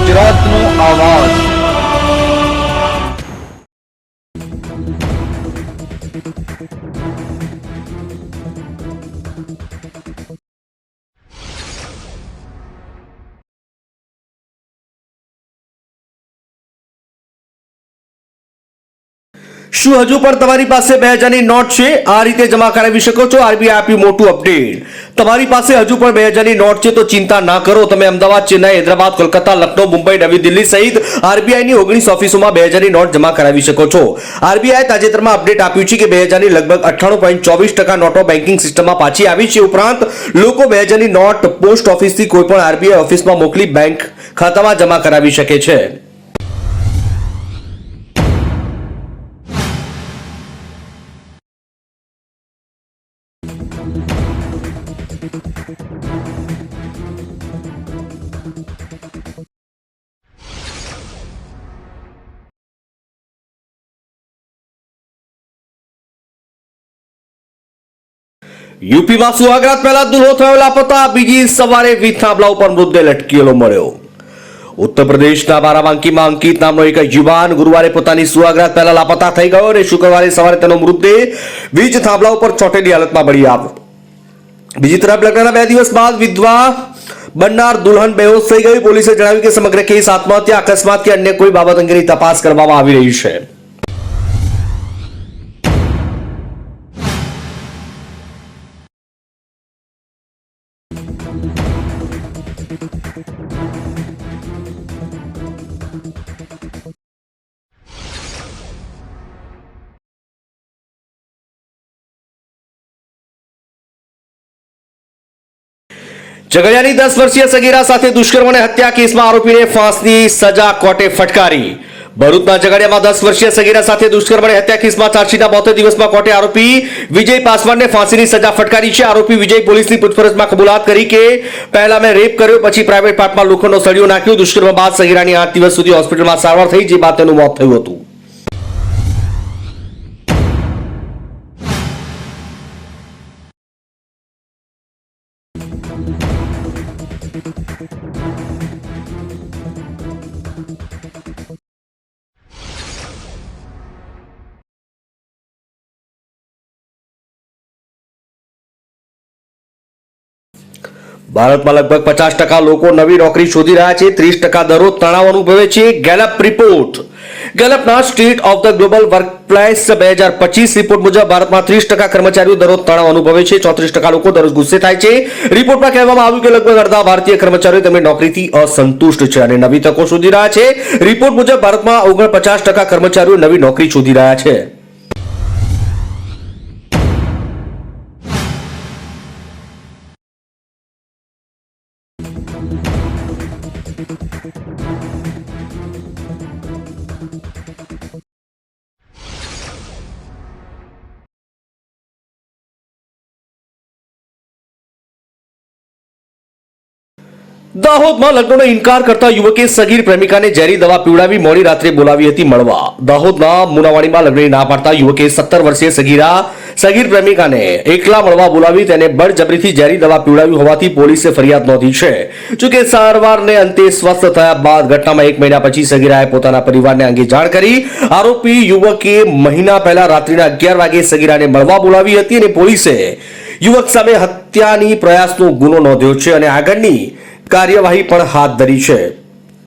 ગુજરાતનો આવાજ। શું હજુ પણ તમારી પાસે 2000ની નોટ છે? આ રીતે જમા કરાવી શકો છો। આરબીઆઈ આપ્યું મોટું અપડેટ। તમારી પાસે હજુ પણ 2000ની નોટ છે તો ચિંતા ના કરો। તમે અમદાવાદ, ચેન્નાઈ, હૈદરાબાદ, કોલકાતા, લખનઉ, મુંબઈ, નવી દિલ્હી સહિત આરબીઆઈની 19 ઓફિસોમાં 2000ની નોટ જમા કરાવી શકો છો। આરબીઆઈ તાજેતરમાં અપડેટ આપ્યું છે કે 2000ની લગભગ 98.24% નોટો બેન્કિંગ સિસ્ટમમાં પાછી આવી છે। ઉપરાંત લોકો 2000ની નોટ પોસ્ટ ઓફિસથી કોઈ પણ આરબીઆઈ ઓફિસમાં મોકલી બેંક ખાતામાં જમા કરાવી શકે છે। યુપીમાં સુહાગરાત પહેલા દુલ્હો થયો લાપતા। બીજી સવારે વીજ થાંભલા ઉપર મૃતદેહ લટકેલો મળ્યો। ઉત્તર પ્રદેશના બારાબાંકીમાં અંકિત નામનો એક યુવાન ગુરુવારે પોતાની સુહાગરાત પહેલા લાપતા થઈ ગયો અને શુક્રવારે સવારે તેનો મૃતદેહ વીજ થાંભલા ઉપર ચોંટેલી હાલતમાં મળી આવ્યો। બીજી તરફ લગ્નના 2 દિવસ બાદ વિધવા બનનાર દુલ્હન બેહોશ થઈ ગઈ। પોલીસે જણાવ્યું કે સમગ્ર કેસ આત્મહત્યા, અકસ્માત કે અન્ય કોઈ બાબત અંગેની તપાસ કરવામાં આવી રહી છે। ઝઘડિયાની 10 વર્ષીય સગીરા સાથે દુષ્કર્મ અને હત્યા કેસમાં આરોપીને ફાંસની સજા કોર્ટે ફટકારી। ભરૂચના ઝઘડિયામાં 10 વર્ષીય સગીરા સાથે દુષ્કર્મ અને હત્યા કેસમાં ચાર્જશીટના 72 દિવસમાં કોર્ટે આરોપી વિજય પાસવાનને ફાંસીની સજા ફટકારી છે। આરોપી વિજય પોલીસની પૂછપરછમાં કબૂલાત કરી કે પહેલા મેં રેપ કર્યો, પછી પ્રાઇવેટ પાર્ટમાં લોખંડનો સળિયો નાખ્યો। દુષ્કર્મ બાદ સગીરાની 8 દિવસ સુધી હોસ્પિટલમાં સારવાર થઈ, જે બાદ તેનું મોત થયું હતું। ભારતમાં લગભગ 50% લોકો નવી નોકરી શોધી રહ્યા છે। 30% દરરોજ તણાવ અનુભવે છે। ગેલપ રિપોર્ટ ગેલપના state of the global workplace 2025 report મુજબ ભારતમાં 30% કર્મચારીઓ દરરોજ તણાવ અનુભવે છે। 34% લોકો દરરોજ ગુસ્સે થાય છે। રિપોર્ટમાં કહેવામાં આવ્યું કે લગભગ અડધા ભારતીય કર્મચારીઓ તેમની નોકરીથી અસંતુષ્ટ છે અને નવી તકો શોધી રહ્યા છે। રિપોર્ટ મુજબ ભારતમાં 49% કર્મચારીઓ નવી નોકરી શોધી રહ્યા છે। દાહોદમાં લગ્નનો ઇનકાર કરતા યુવકે સગીર પ્રેમિકાને ઝેરી દવા પીવડાવી મોડી રાત્રે બોલાવી હતી મળવા। દાહોદના મુનાવાડીમાં લગ્નની ના પાડતા યુવકે 17 વર્ષીય સગીર પ્રેમિકાને એકલા મળવા બોલાવી તેને બળજબરીથી ઝેરી દવા પીવડાવી હોવાથી પોલીસે ફરિયાદ નોંધી છે। જોકે સારવારને અંતે સ્વસ્થ થયા બાદ ઘટનામાં 1 મહિના પછી સગીરાએ પોતાના પરિવારને અંગે જાણ કરી। આરોપી યુવકે મહિના પહેલા રાત્રિના 11 વાગે સગીરાને મળવા બોલાવી હતી અને પોલીસે યુવક સામે હત્યાની પ્રયાસનો ગુનો નોંધ્યો છે અને આગળની કાર્યવાહી પણ હાથ ધરી છે।